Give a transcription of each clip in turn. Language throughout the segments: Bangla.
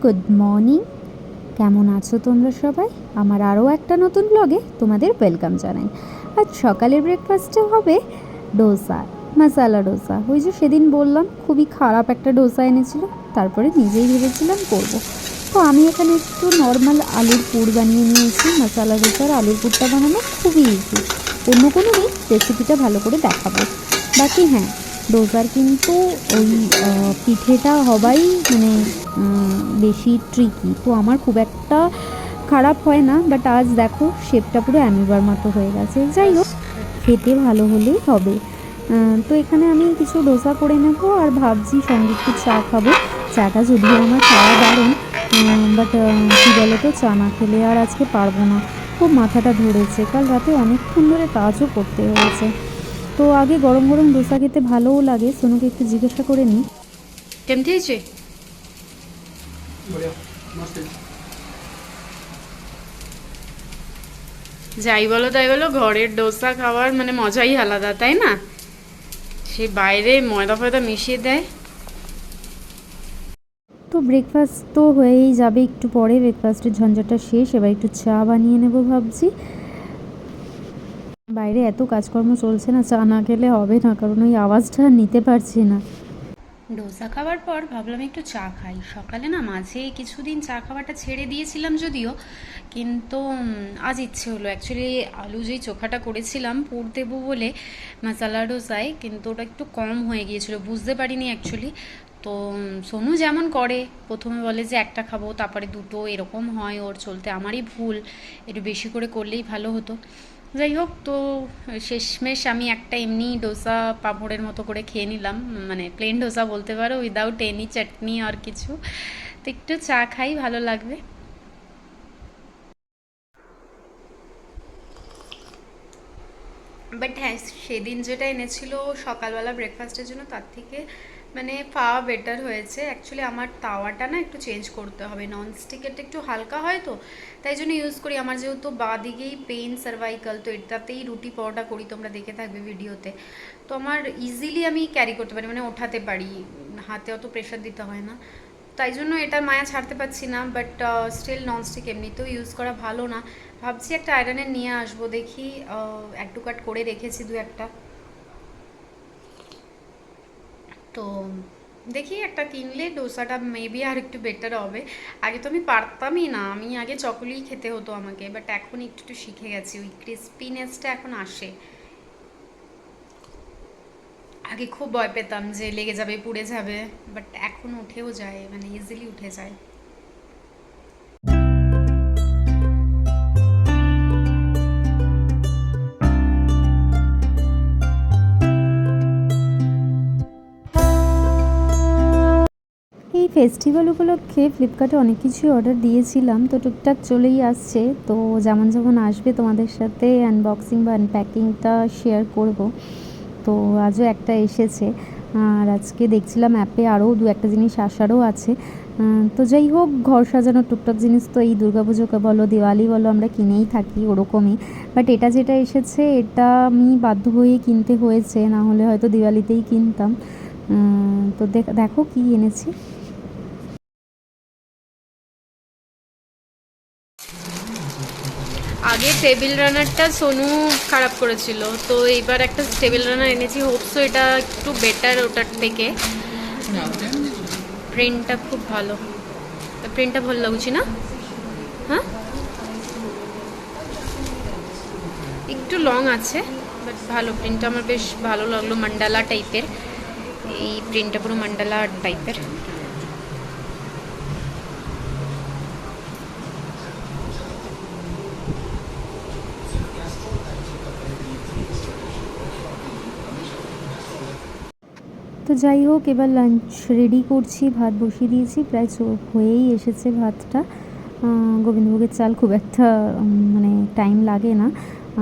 Good morning. কেমন আছো তোমরা সবাই? আমার আরও একটা নতুন ব্লগে তোমাদের ওয়েলকাম জানাই। আজ সকালের ব্রেকফাস্টে হবে ডোসা, মশালা ডোসা। ওই যে সেদিন বললাম খুবই খারাপ একটা ডোসা এনেছিল, তারপরে নিজেই ভেবেছিলাম করব। তো আমি এখানে একটু নর্মাল আলুর পুর বানিয়ে নিয়েছি। মশালা ডোসার আলুর পুরটা বানানো খুবই ইজি। অন্য কোনো দিন রেসিপিটা ভালো করে দেখাবো। বাকি হ্যাঁ, ডোসার কিন্তু ওই পিঠেটা হবাই মানে বেশি ট্রিকি। তো আমার খুব একটা খারাপ হয় না, বাট আজ দেখো শেপটা পুরো অ্যামিবার মতো হয়ে গেছে। যাই হোক, খেতে ভালো হলেই হবে। তো এখানে আমি কিছু ডোসা করে নেব আর ভাবছি সঙ্গে একটু চা খাবো। চাটা যদিও আমার খাওয়া বারণ, বাট কী বলো তো, চা না খেলে আর আজকে পারবো না। খুব মাথাটা ধরেছে, কাল রাতে অনেকক্ষণ ধরে কাজও করতে হয়েছে। তো আগে গরম গরম ডোসা খেতে ভালোও লাগে। সোনুকে একটু জিজ্ঞাসা করে নিই কেমন হয়েছে। যাই বলো তাই বলো, ঘরের ডোসা খাওয়ার মানে মজাই আলাদা, তাই না? সে বাইরে ময়দা ফয়দা মিশিয়ে দেয়। তো ব্রেকফাস্ট তো হয়েই যাবে একটু পরে। ব্রেকফাস্টের ঝঞ্ঝাটা শেষ, এবার একটু চা বানিয়ে নেব ভাবছি। বাইরে এত কাজকর্ম চলছে না, চা না খেলে হবে না, কারণ ওই আওয়াজটা নিতে পারছি না। ডোসা খাওয়ার পর ভাবলাম একটু চা খাই। সকালে না মাঝে কিছুদিন চা খাওয়াটা ছেড়ে দিয়েছিলাম যদিও, কিন্তু আজ ইচ্ছে হলো। অ্যাকচুয়ালি আলু যেই চোখাটা করেছিলাম পুর দেবো বলে মশালা ডোসায়, কিন্তু ওটা একটু কম হয়ে গিয়েছিল, বুঝতে পারিনি অ্যাকচুয়ালি। তো সোনু যেমন করে, প্রথমে বলে যে একটা খাবো, তারপরে দুটো, এরকম হয় ওর চলতে। আমারই ভুল, একটু বেশি করে করলেই ভালো হতো। যাই হোক, তো শেষমেশ আমি একটা এমনি ডোসা পাঁপড়ের মতো করে খেয়ে নিলাম, মানে প্লেন ডোসা বলতে পারো, উইদাউট এনি চাটনি আর কিছু। তো একটু চা খাই, ভালো লাগবে। বাট হ্যাঁ, সেদিন যেটা এনেছিল সকালবেলা ব্রেকফাস্টের জন্য, তার থেকে মানে পাওয়া বেটার হয়েছে। অ্যাকচুয়ালি আমার তাওয়াটা না একটু চেঞ্জ করতে হবে, ননস্টিকেরটা একটু হালকা হয় তো, তাই জন্য ইউজ করি। আমার যেহেতু বাঁ দিকেই পেন সার্ভাইকাল, তো এটাতেই রুটি পরোটা করি, তোমরা দেখে থাকবে ভিডিওতে। তো আমার ইজিলি আমি ক্যারি করতে পারি, মানে ওঠাতে পারি, হাতে অত প্রেশার দিতে হয় না। তাই জন্য এটার মায়া ছাড়তে পারছি না। বাট স্টিল ননস্টিক এমনিতেও ইউজ করা ভালো না। ভাবছি একটা আয়রনের নিয়ে আসবো, দেখি। এক দু কাট করে রেখেছি দু একটা, তো দেখি একটা কিনলে ডোসাটা মেবি আর একটু বেটার হবে। আগে তো আমি পারতামই না, আমি আগে চকলেই খেতে হতো আমাকে, বাট এখন একটু একটু শিখে গেছি, ওই ক্রিস্পিনেসটা এখন আসে। আগে খুব ভয় পেতাম যে লেগে যাবে, পুড়ে যাবে, বাট এখন উঠেও যায়, মানে ইজিলি উঠে যায়। এই ফেস্টিভ্যাল উপলক্ষে ফ্লিপকার্টে অনেক কিছুই অর্ডার দিয়েছিলাম, তো টুকটাক চলেই আসছে। তো যেমন যেমন আসবে তোমাদের সাথে আনবক্সিং বা আনপ্যাকিংটা শেয়ার করব। তো আজও একটা এসেছে, আর আজকে দেখছিলাম অ্যাপে আরও দু একটা জিনিস আসারও আছে। তো যাই হোক, ঘর সাজানোর টুকটাক জিনিস তো এই দুর্গাপুজোকে বলো, দিওয়ালি বলো, আমরা কিনেই থাকি ওরকমই। বাট এটা যেটা এসেছে, এটা আমি বাধ্য হয়ে কিনতে হয়েছে, না হলে হয়তো দিওয়ালিতেই কিনতাম। তো দেখো কি এনেছি। আগে টেবিল রানারটা সোনু খারাপ করেছিল, তো এইবার একটা টেবিল রানার এনেছি, হোপসো এটা একটু বেটার ওটার থেকে। প্রিন্টটা খুব ভালো, প্রিন্টটা ভালো লাগছে না? হ্যাঁ, একটু লং আছে, বাট ভালো প্রিন্টটা, আমার বেশ ভালো লাগলো। মান্ডালা টাইপের, এই প্রিন্টটা পুরো মান্ডালা টাইপের। তো যাই হোক, এবার লাঞ্চ রেডি করছি, ভাত বসিয়ে দিয়েছি, প্রায় হয়েই এসেছে ভাতটা। গোবিন্দভোগের চাল, খুব একটা মানে টাইম লাগে না।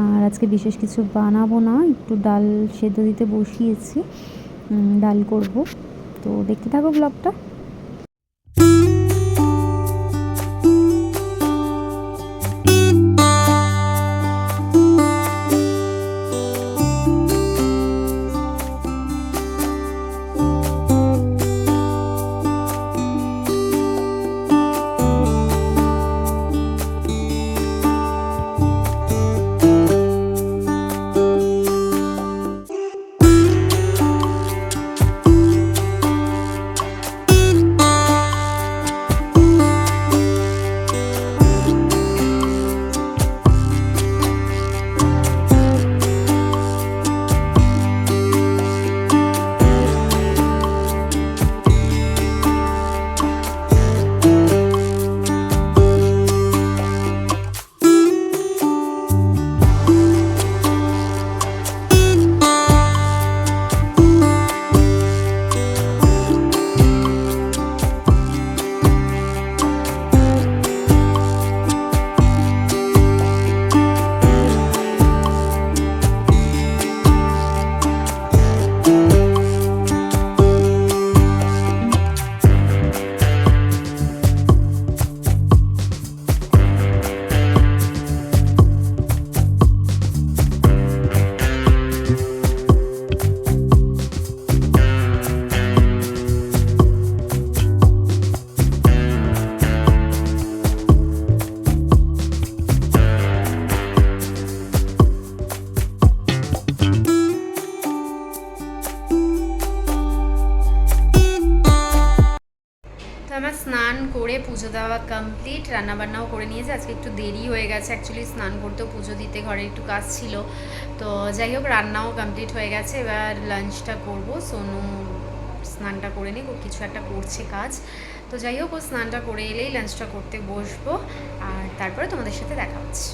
আর আজকে বিশেষ কিছু বানাবো না, একটু ডাল সেদ্ধ দিতে বসিয়েছি, ডাল করব। তো দেখতে থাকো ব্লগটা। পুজো দেওয়া কমপ্লিট, রান্নাবান্নাও করে নিয়েছে। আজকে একটু দেরি হয়ে গেছে, অ্যাকচুয়ালি স্নান করতেও পুজো দিতে ঘরে একটু কাজ ছিল। তো যাই হোক, রান্নাও কমপ্লিট হয়ে গেছে, এবার লাঞ্চটা করব। সোনু স্নানটা করে নিই, ও কিছু একটা করছে কাজ। তো যাই হোক, ও স্নানটা করে এলেই লাঞ্চটা করতে বসবো, আর তারপরে তোমাদের সাথে দেখা হচ্ছে।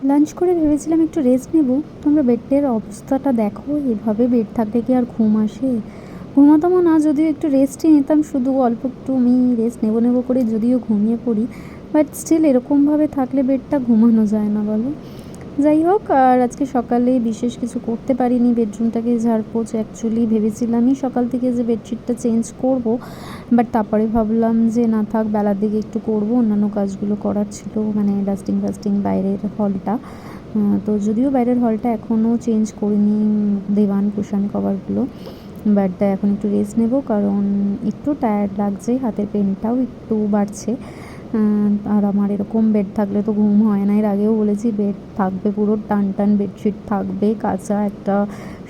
লাঞ্চ করে ভেবেছিলাম একটু রেস্ট নেব। তোমরা বেডের অবস্থাটা দেখো, এভাবে বেড থাকলে কি আর ঘুম আসে? ঘুমাতামও না, যদিও একটু রেস্টই নিতাম, শুধু অল্প একটু আমি রেস্ট নেবো নেবো করে যদিও ঘুমিয়ে পড়ি, বাট স্টিল এরকমভাবে থাকলে বেডটা ঘুমানো যায় না বলো। যাই হোক, আর আজকে সকালে বিশেষ কিছু করতে পারিনি, বেডরুমটাকে ঝাড়পোছ অ্যাকচুয়ালি ভেবেছিলামই সকাল থেকে যে বেডশিটটা চেঞ্জ করব, বাট তারপরে ভাবলাম যে না থাক, বেলার দিকে একটু করব, অন্যান্য কাজগুলো করার ছিল, মানে ডাস্টিং ফাস্টিং বাইরের হলটা। তো যদিও বাইরের হলটা এখনও চেঞ্জ করিনি, দেওয়ান কুশন কভারগুলো, বাট এখন একটু রেস্ট নেব, কারণ একটু টায়ার্ড লাগছে, হাতের পেনটাও একটু বাড়ছে। আর আমার এরকম বেড থাকলে তো ঘুম হয় না, এর আগেও বলেছি, বেড থাকবে পুরো টান টান বেডশিট থাকবে, কাঁচা একটা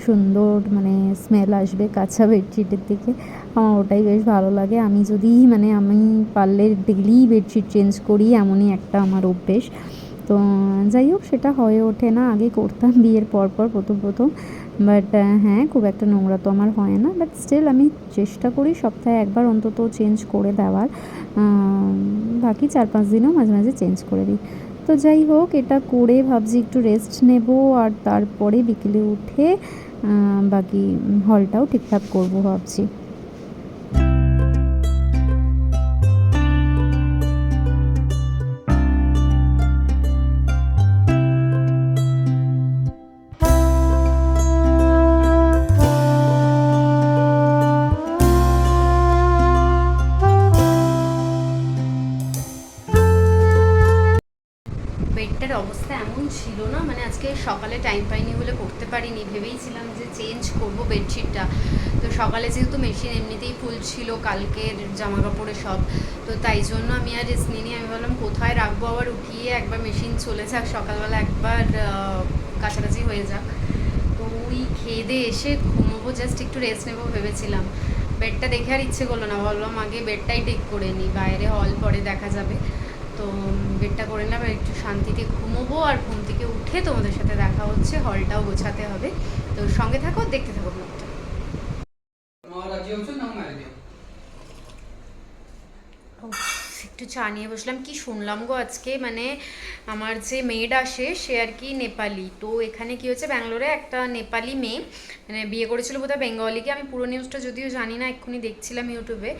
সুন্দর মানে স্মেল আসবে কাঁচা বেডশিটের দিকে, আমার ওটাই বেশ ভালো লাগে। আমি যদি মানে আমি পারলে ডেলি বেডশিট চেঞ্জ করি, এমনই একটা আমার অভ্যেস। তো যাই হোক, সেটা হয়ে ওঠে না, আগে করতাম বিয়ের পর পর প্রথম প্রথম, বাট হ্যাঁ, খুব একটা নোংরা তো আমার হয় না, বাট স্টিল আমি চেষ্টা করি সপ্তাহে একবার অন্তত চেঞ্জ করে দেওয়ার, বাকি 4-5 দিনও মাঝে মাঝে চেঞ্জ করে দিই। তো যাই হোক, এটা করে ভাবছি একটু রেস্ট নেব, আর তারপরে বিকেলে উঠে বাকি হলটাও ঠিকঠাক করবো ভাবছি। বেডটার অবস্থা এমন ছিল না, মানে আজকে সকালে টাইম পাইনি বলে করতে পারিনি, ভেবেইছিলাম যে চেঞ্জ করব বেডশিটটা। তো সকালে যেহেতু মেশিন এমনিতেই ফুল ছিল কালকের জামা কাপড়ে সব, তো তাই জন্য আমি আর রেস্ট নিইনি। আমি ভাবলাম কোথায় রাখবো, আবার উঠিয়ে একবার মেশিন চলে যাক, সকালবেলা একবার কাছাকাছি হয়ে যাক। তো ওই খেয়ে দিয়ে এসে ঘুমোবো, জাস্ট একটু রেস্ট নেবো ভেবেছিলাম। বেডটা দেখে আর ইচ্ছে করলো না, ভাবলাম আগে বেডটাই ঠিক করে নিই, বাইরে হল পরে দেখা যাবে। তো বেডটা করে নিলাম, একটু শান্তিতে ঘুমোবো, আর ঘুম থেকে উঠে তোমাদের সাথে দেখা হচ্ছে, হলটাও গোছাতে হবে। তো সঙ্গে থাকো, দেখতে থাকো ব্লগটা। একটু চা নিয়ে বসলাম। কি শুনলাম গো আজকে, মানে আমার যে মেড আসে সে আর কি নেপালি, তো এখানে কি হচ্ছে, ব্যাঙ্গালোরে একটা নেপালি মেয়ে মানে বিয়ে করেছিল বোধহয় বেঙ্গলিকে, আমি পুরো নিউজটা যদিও জানি না, এক্ষুনি দেখছিলাম ইউটিউবে।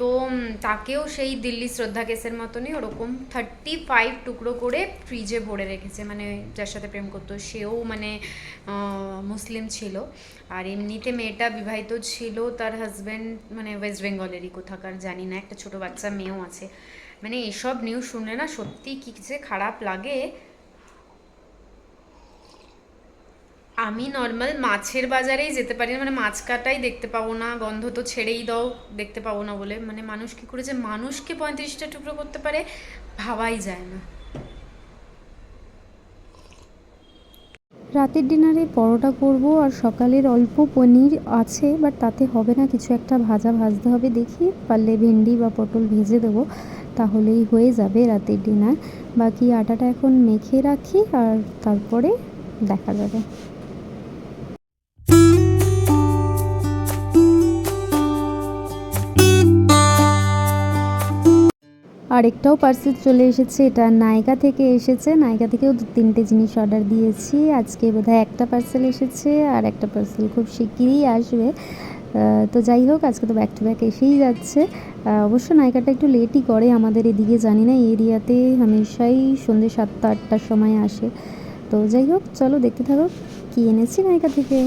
তো তাকেও সেই দিল্লি শ্রদ্ধা কেসের মতনই ওরকম 35 টুকরো করে ফ্রিজে ভরে রেখেছে, মানে যার সাথে প্রেম করতো সেও মানে মুসলিম ছিল। আর এমনিতে মেয়েটা বিবাহিত ছিল, তার হাজব্যান্ড মানে ওয়েস্ট বেঙ্গলেরই কোথাকার জানি না, একটা ছোট বাচ্চা মেয়েও আছে। মানে এসব নিউজ শুনলে না সত্যি কি যে খারাপ লাগে। আমি নর্মাল মাছের বাজারেই যেতে পারি না, মানে মাছ কাটাই দেখতে পাবো না, গন্ধ তো ছেড়েই দাও, দেখতে পাবো না বলে, মানে মানুষ কি করে যে মানুষকে 35টা টুকরো করতে পারে ভাবাই যায় না। রাতের ডিনারে পরোটা করব, আর সকালের অল্প পনির আছে, বাট তাতে হবে না, কিছু একটা ভাজতে হবে, দেখি পারলে ভেন্ডি বা পটল ভেজে দেবো, তাহলেই হয়ে যাবে রাতের ডিনার। বাকি আটাটা এখন মেখে রাখি, আর তারপরে দেখা যাবে। আরেকটাও পার্সেল চলে এসেছে, এটা নায়িকা থেকে এসেছে, নায়িকা থেকেও 2-3টে জিনিস অর্ডার দিয়েছি, আজকে বোধহয় একটা পার্সেল এসেছে, আর একটা পার্সেল খুব শিগগিরই আসবে। তো যাই হোক, আজকে তো ব্যাক টু ব্যাক এসেই যাচ্ছে। অবশ্য নায়িকাটা একটু লেটই করে, আমাদের এদিকে জানি না, এই এরিয়াতে হামেশাই সন্ধ্যে 7টা-8টার সময় আসে। তো যাই হোক, চলো দেখতে থাকো কী এনেছি নায়িকা থেকে।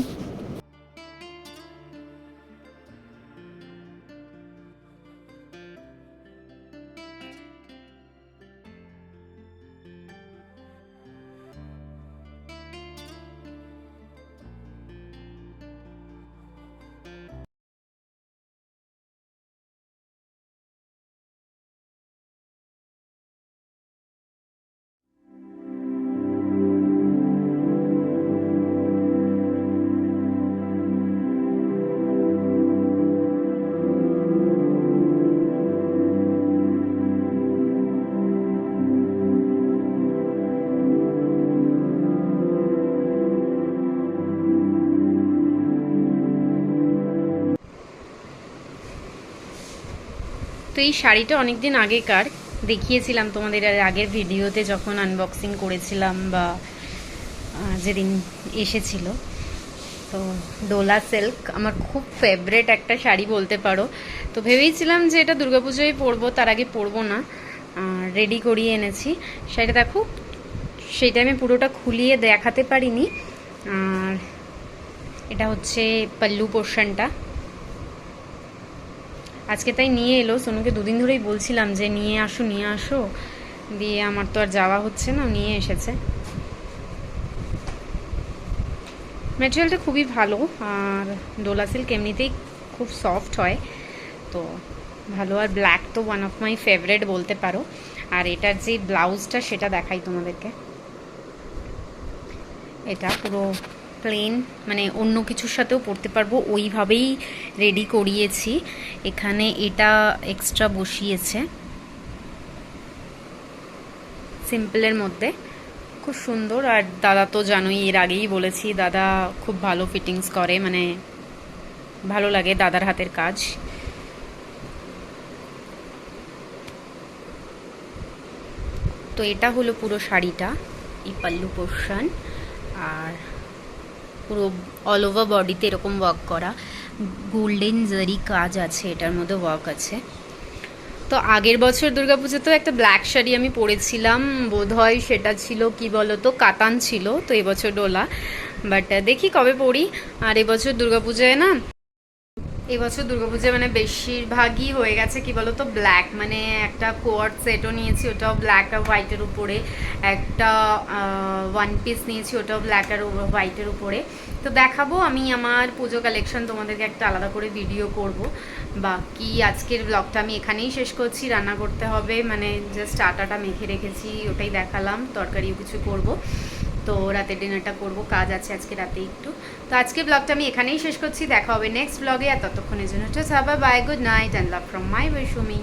তো এই শাড়িটা অনেক দিন আগেকার, দেখিয়েছিলাম তোমাদের আর আগের ভিডিওতে যখন আনবক্সিং করেছিলাম বা যেদিন এসেছিল। তো ডোলা সিল্ক আমার খুব ফেভারেট একটা শাড়ি বলতে পারো। তো ভেবেইছিলাম যে এটা দুর্গাপুজোয় পরবো, তার আগে পরবো না, রেডি করিয়ে এনেছি। শাড়িটা দেখো, সেই টাইমে পুরোটা খুলিয়ে দেখাতে পারিনি। আর এটা হচ্ছে পাল্লু পোর্শনটা। আজকে তাই নিয়ে এলো, সোনুকে দুদিন ধরেই বলছিলাম যে নিয়ে আসো, দিয়ে আমার তো আর যাওয়া হচ্ছে না, নিয়ে এসেছে। ম্যাটেরিয়ালটা খুবই ভালো, আর ডোলা সিল্ক এমনিতেই খুব সফট হয়, তো ভালো। আর ব্ল্যাক তো ওয়ান অফ মাই ফেভারেট বলতে পারো। আর এটার যে ব্লাউজটা সেটা দেখাই তোমাদেরকে। এটা পুরো প্লেন, মানে অন্য কিছুর সাথেও পরতে পারবো, ওইভাবেই রেডি করিয়েছি। এখানে এটা এক্সট্রা বসিয়েছে সিম্পলের মধ্যে, খুব সুন্দর। আর দাদা তো জানোই, এর আগেই বলেছি, দাদা খুব ভালো ফিটিংস করে, মানে ভালো লাগে দাদার হাতের কাজ। তো এটা হলো পুরো শাড়িটা, এই পাল্লু পোর্শন। আর পুরো অল ওভার বডিতে এরকম ওয়ার্ক করা, গোল্ডেন জারি কাজ আছে, এটার মধ্যে ওয়ার্ক আছে। তো আগের বছর দুর্গাপুজোতেও একটা ব্ল্যাক শাড়ি আমি পরেছিলাম, বোধহয় সেটা ছিল কি বলতো, কাতান ছিল। তো এবছর ডোলা, বাট দেখি কবে পরি। আর এবছর দুর্গাপূজায় না, এবছর দুর্গাপূজায় মানে বেশিরভাগই হয়ে গেছে কি বলতো ব্ল্যাক, মানে একটা কোয়ার্ড সেটও নিয়েছি, ওটাও ব্ল্যাক আর হোয়াইটের উপরে। একটা ওয়ান পিস নিয়েছি, ওটাও ব্ল্যাক আর হোয়াইটের উপরে। তো দেখাবো আমি আমার পুজো কালেকশন, তোমাদেরকে একটা আলাদা করে ভিডিও করব। বাকি আজকের ব্লগটা আমি এখানেই শেষ করছি। রান্না করতে হবে, মানে জাস্ট আটাটা মেখে রেখেছি, ওটাই দেখালাম। তরকারিও কিছু করব, তো রাতের ডিনারটা করব, কাজ আছে আজকে রাতে একটু। তো আজকে ব্লগটা আমি এখানেই শেষ করছি, দেখা হবে নেক্সট ব্লগে। আর ততক্ষণের জন্য tata, bye bye, good night and love from my বৈষুমি।